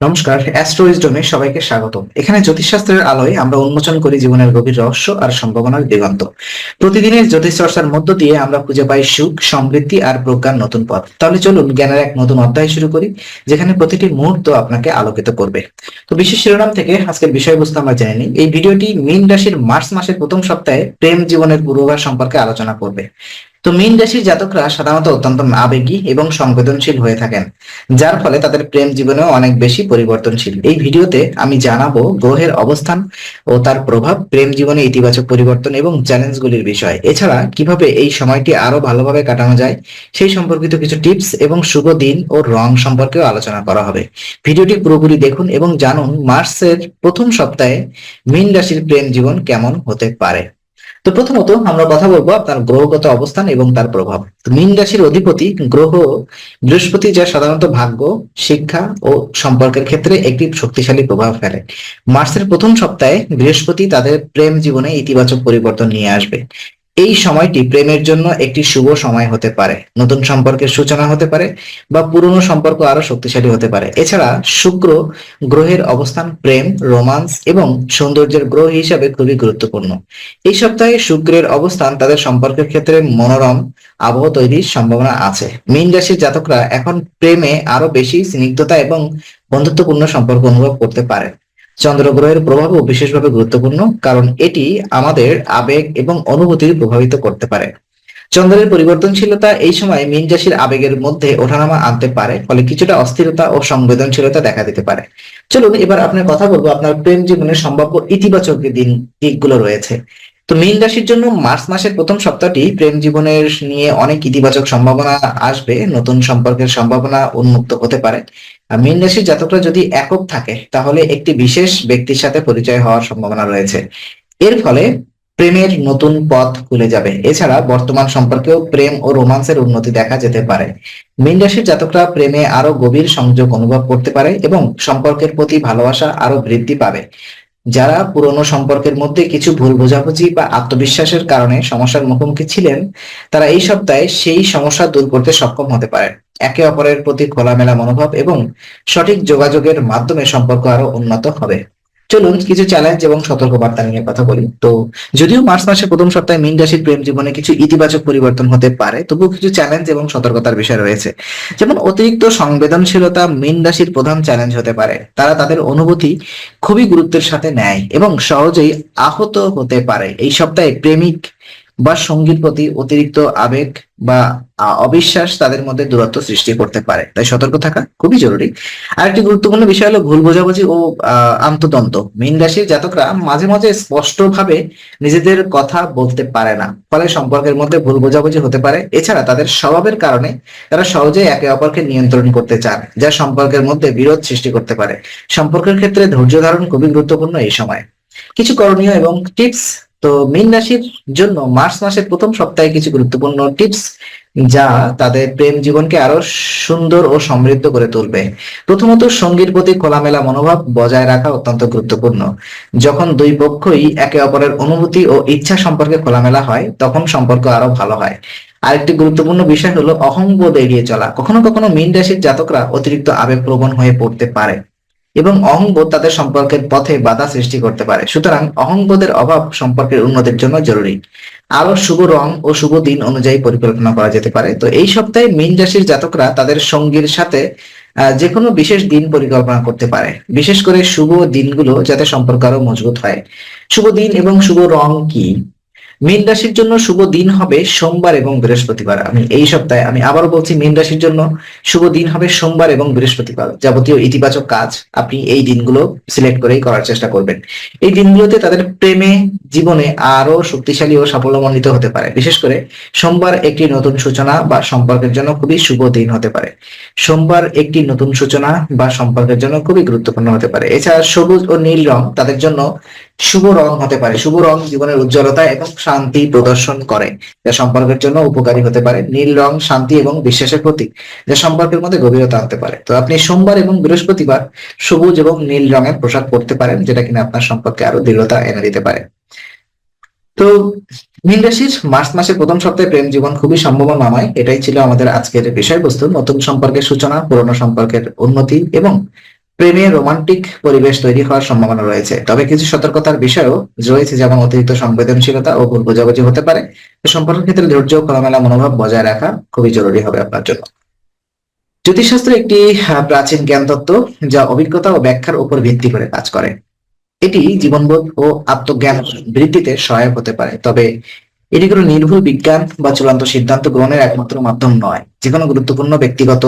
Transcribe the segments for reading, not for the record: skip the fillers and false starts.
নমস্কার, অ্যাস্ট্রো উইজডমে সবাইকে স্বাগতম। এখানে জ্যোতিষশাস্ত্রের আলোয় আমরা উন্মোচন করি জীবনের গভীর রহস্য আর সম্ভাবনার দিগন্ত। প্রতিদিনের জ্যোতিষ চর্চার মধ্য দিয়ে আমরা খুঁজে পাই সুখ, সমৃদ্ধি আর প্রজ্ঞার নতুন পথ। তাহলে চলুন জ্ঞানের এক নতুন অধ্যায় শুরু করি, যেখানে প্রতিটি মুহূর্ত আপনাকে আলোকিত করবে। তো বিশেষ শিরোনাম থেকে আজকের বিষয়বস্তু আমরা জেনে নিই। এই ভিডিওটি মীন রাশির মার্চ মাসের প্রথম সপ্তাহে প্রেম জীবনের পূর্বাভাস সম্পর্কে আলোচনা করবে। তো মীন রাশির জাতকরা সাধারণত অত্যন্ত আবেগী এবং সংবেদনশীল হয়ে থাকেন, যার ফলে তাদের প্রেম জীবনেও অনেক বেশি পরিবর্তনশীল। এই ভিডিওতে আমি জানাবো গ্রহের অবস্থান ও তার প্রভাব, প্রেম জীবনে ইতিবাচক পরিবর্তন এবং চ্যালেঞ্জগুলির বিষয়। এছাড়া কিভাবে এই সময়টি আরো ভালোভাবে কাটানো যায় সেই সম্পর্কিত কিছু টিপস এবং শুভ দিন ও রং সম্পর্কেও আলোচনা করা হবে। ভিডিওটি পুরোপুরি দেখুন এবং জানুন মার্চের প্রথম সপ্তাহে মীন রাশির প্রেম জীবন কেমন হতে পারে। তো প্রথমত আমরা কথা বলবো আপনার গ্রহগত অবস্থান এবং তার প্রভাব। তো মীন রাশির অধিপতি গ্রহ বৃহস্পতি, যা সাধারণত ভাগ্য, শিক্ষা ও সম্পর্কের ক্ষেত্রে একটি শক্তিশালী প্রভাব ফেলে। মার্চের প্রথম সপ্তাহে বৃহস্পতি তাদের প্রেম জীবনে ইতিবাচক পরিবর্তন নিয়ে আসবে। এই সময়টি প্রেমের জন্য একটি শুভ সময় হতে পারে, নতুন সম্পর্কের সূচনা হতে পারে বা পুরনো সম্পর্ক আরো শক্তিশালী হতে পারে। এছাড়া শুক্র গ্রহের অবস্থান প্রেম, রোমান্স এবং সৌন্দর্যের গ্রহ হিসাবে খুবই গুরুত্বপূর্ণ। এই সপ্তাহে শুক্রের অবস্থান তাদের সম্পর্কের ক্ষেত্রে মনোরম আবহ তৈরির সম্ভাবনা আছে। মীন রাশির জাতকরা এখন প্রেমে আরো বেশি স্নিগ্ধতা এবং বন্ধুত্বপূর্ণ সম্পর্ক অনুভব করতে পারে। চন্দ্র গ্রহের প্রভাবও বিশেষভাবে গুরুত্বপূর্ণ, কারণ এটি আমাদের আবেগ এবং অনুভূতি প্রভাবিত করতে পারে। চন্দ্রের পরিবর্তনশীলতা এই সময় মীন রাশির আবেগের মধ্যে ওঠানামা আনতে পারে, ফলে কিছুটা অস্থিরতা ও সংবেদনশীলতা দেখা দিতে পারে। চলুন এবার আপনার কথা বলবো আপনার প্রেম জীবনের সম্ভাব্য ইতিবাচক দিকগুলো রয়েছে। তো মীন রাশির জন্য মার্চ মাসের প্রথম সপ্তাহটি প্রেম জীবনের নিয়ে অনেক ইতিবাচক সম্ভাবনা আসবে। নতুন সম্পর্কের সম্ভাবনা উন্মুক্ত হতে পারে। আর মীন রাশির জাতকরা যদি একক থাকে, তাহলে একটি বিশেষ ব্যক্তির সাথে পরিচয় হওয়ার সম্ভাবনা রয়েছে। এর ফলে প্রেমের নতুন পথ খুলে যাবে। এছাড়া বর্তমান সম্পর্কেও প্রেম ও রোমান্সের উন্নতি দেখা যেতে পারে। মীন রাশির জাতকরা প্রেমে আরো গভীর সংযোগ অনুভব করতে পারে এবং সম্পর্কের প্রতি ভালোবাসা আরো বৃদ্ধি পাবে। যারা পুরনো সম্পর্কের মধ্যে কিছু ভুল বোঝাবুঝি বা আত্মবিশ্বাসের কারণে সমস্যার মুখোমুখি ছিলেন, তারা এই সপ্তাহে সেই সমস্যা দূর করতে সক্ষম হতে পারে। একে অপরের প্রতি খোলামেলা মনোভাব এবং সঠিক যোগাযোগের মাধ্যমে সম্পর্ক আরো উন্নত হবে। চলুন কিছু চ্যালেঞ্জ এবং সতর্কবার্তা নিয়ে কথা বলি। তো যদিও মার্চ মাসের প্রথম সপ্তাহে মীন রাশির প্রেম জীবনে কিছু ইতিবাচক পরিবর্তন হতে পারে, তবুও কিছু চ্যালেঞ্জ এবং সতর্কতার বিষয় রয়েছে। যেমন অতিরিক্ত সংবেদনশীলতা মীন রাশির প্রধান চ্যালেঞ্জ হতে পারে। তারা তাদের অনুভূতি খুবই গুরুত্বের সাথে নেয় এবং সহজেই আহত হতে পারে। এই সপ্তাহে প্রেমিক বা সঙ্গীর প্রতি অতিরিক্ত আবেগ বা অবিশ্বাস তাদের মধ্যে দূরত্ব সৃষ্টি করতে পারে, তাই সতর্ক থাকা খুবই জরুরি। আরেকটি গুরুত্বপূর্ণ বিষয় হলো ভুল বোঝাবুঝি ও আন্তদ্বন্দ্ব। মীন রাশির জাতকরা মাঝে মাঝে স্পষ্টভাবে নিজেদের কথা বলতে পারে না, ফলে সম্পর্কের মধ্যে ভুল বোঝাবুঝি হতে পারে। এছাড়া তাদের স্বভাবের কারণে তারা সহজেই একে অপরকে নিয়ন্ত্রণ করতে চান, যা সম্পর্কের মধ্যে বিরোধ সৃষ্টি করতে পারে। সম্পর্কের ক্ষেত্রে ধৈর্য ধারণ খুবই গুরুত্বপূর্ণ এই সময়। কিছু করণীয় এবং টিপস। তো মীন রাশির জন্য মার্চ মাসের প্রথম সপ্তাহে কিছু গুরুত্বপূর্ণ টিপস, যা তাদের প্রেম জীবনকে আরো সুন্দর ও সমৃদ্ধ করে তুলবে। প্রথমত, সঙ্গীর প্রতি খোলামেলা মনোভাব বজায় রাখা অত্যন্ত গুরুত্বপূর্ণ। যখন দুই পক্ষই একে অপরের অনুভূতি ও ইচ্ছা সম্পর্কে খোলামেলা হয়, তখন সম্পর্ক আরো ভালো হয়। আরেকটি গুরুত্বপূর্ণ বিষয় হলো অহংবোধ এড়িয়ে চলা। কখনো কখনো মীন রাশির জাতকরা অতিরিক্ত আবেগপ্রবণ হয়ে পড়তে পারে এবং অহংবোধ তাদের সম্পর্কের পথে বাধা সৃষ্টি করতে পারে। সুতরাং অহংবোধের অভাব সম্পর্কের উন্নতির জন্য জরুরি। আরো শুভ রং ও শুভ দিন অনুযায়ী পরিকল্পনা করা যেতে পারে। তো এই সপ্তাহে মীন রাশির জাতকরা তাদের সঙ্গীর সাথে যে কোনো বিশেষ দিন পরিকল্পনা করতে পারে, বিশেষ করে শুভ দিনগুলো, যাতে সম্পর্ক আরো মজবুত হয়। শুভ দিন এবং শুভ রং কি? মীন রাশির জন্য শুভ দিন হবে সোমবার এবং বৃহস্পতিবার। এই সপ্তাহে আমি আবারও বলছি, মীন রাশির জন্য শুভ দিন হবে সোমবার এবং বৃহস্পতিবার। যাবতীয় ইতিবাচক কাজ আপনি এই দিনগুলো সিলেক্ট করেই করার চেষ্টা করবেন। এই দিনগুলোতে তাদের প্রেমে জীবনে আরো শক্তিশালী ও সাফল্যমণ্ডিত হতে পারে। বিশেষ করে সোমবার একটি নতুন সূচনা বা সম্পর্কের জন্য খুবই শুভ দিন হতে পারে। সোমবার একটি নতুন সূচনা বা সম্পর্কের জন্য খুবই গুরুত্বপূর্ণ হতে পারে। এছাড়া সবুজ ও নীল রং তাদের জন্য শুভ রং হতে পারে। শুভ রং জীবনের উজ্জ্বলতা এবং শান্তি প্রদর্শন করে, যা সম্পর্কের জন্য উপকারী হতে পারে। নীল রং শান্তি এবং বিশ্বাসের প্রতীক, যা সম্পর্কের মধ্যে গভীরতা আনতে পারে। তো আপনি সোমবার এবং বৃহস্পতিবার সবুজ এবং নীল রঙের পোশাক পরতে পারেন, যেটা কিনা আপনার সম্পর্কে আরো দৃঢ়তা এনে দিতে পারে। তো মীন রাশির মার্চ মাসের প্রথম সপ্তাহে প্রেম জীবন খুবই সম্ভাবনাময়। এটাই ছিল আমাদের আজকের বিষয়বস্তু। নতুন সম্পর্কের সূচনা, পুরনো সম্পর্কের উন্নতি এবং প্রেমে রোমান্টিক পরিবেশ তৈরি হওয়ার সম্ভাবনা রয়েছে, তবে কিছু সতর্কতার বিষয়ও রয়েছে, যেমন অতিরিক্ত সংবেদনশীলতা ও ভুল বোঝাবুঝি হতে পারে। সম্পর্কের ক্ষেত্রে ধৈর্য ও খোলামেলা মনোভাব বজায় রাখা খুবই জরুরি হবে আপনার জন্য। জ্যোতিষশাস্ত্র একটি প্রাচীন জ্ঞান তত্ত্ব, যা অভিজ্ঞতা ও ব্যাখ্যার উপর ভিত্তি করে কাজ করে। এটি জীবনবোধ ও আত্মজ্ঞান বৃদ্ধিতে সহায়ক হতে পারে, তবে এটি কোনো নির্ভুল বিজ্ঞান বা চূড়ান্ত সিদ্ধান্ত গ্রহণের একমাত্র মাধ্যম নয়। যেকোনো গুরুত্বপূর্ণ ব্যক্তিগত,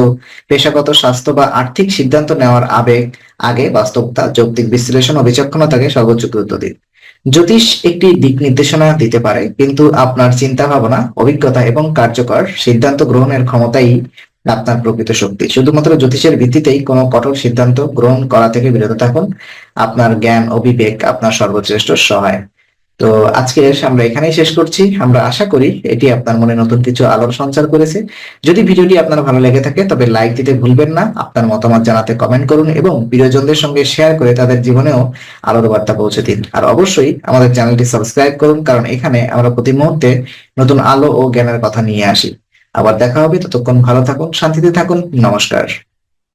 পেশাগত, স্বাস্থ্য বা আর্থিক সিদ্ধান্ত নেওয়ার আগে বাস্তবতা, যৌক্তিক বিশ্লেষণ ও বিচক্ষণতাকে সর্বোচ্চ গুরুত্ব দিন। জ্যোতিষ একটি দিক নির্দেশনা দিতে পারে, কিন্তু আপনার চিন্তা ভাবনা, অভিজ্ঞতা এবং কার্যকর সিদ্ধান্ত গ্রহণের ক্ষমতাই আপনার প্রকৃত শক্তি। শুধুমাত্র জ্যোতিষের ভিত্তিতেই কোনো কঠোর সিদ্ধান্ত গ্রহণ করা থেকে বিরত থাকুন। আপনার জ্ঞান ও বিবেক আপনার সর্বশ্রেষ্ঠ সহায়। তো আজকে আমরা এখানেই শেষ করছি। আমরা আশা করি এটি আপনার মনে নতুন কিছু আলোর সঞ্চার করেছে। যদি ভিডিওটি আপনার ভালো লেগে থাকে তবে লাইক দিতে ভুলবেন না। আপনার মতামত জানাতে কমেন্ট করুন এবং প্রিয়জনদের সঙ্গে শেয়ার করে তাদের জীবনেও আলোর বার্তা পৌঁছে দিন। আর অবশ্যই আমাদের চ্যানেলটি সাবস্ক্রাইব করুন, কারণ এখানে আমরা প্রতি মুহূর্তে নতুন আলো ও জ্ঞানের কথা নিয়ে আসি। আবার দেখা হবে, ততক্ষণ ভালো থাকুন, শান্তিতে থাকুন। নমস্কার।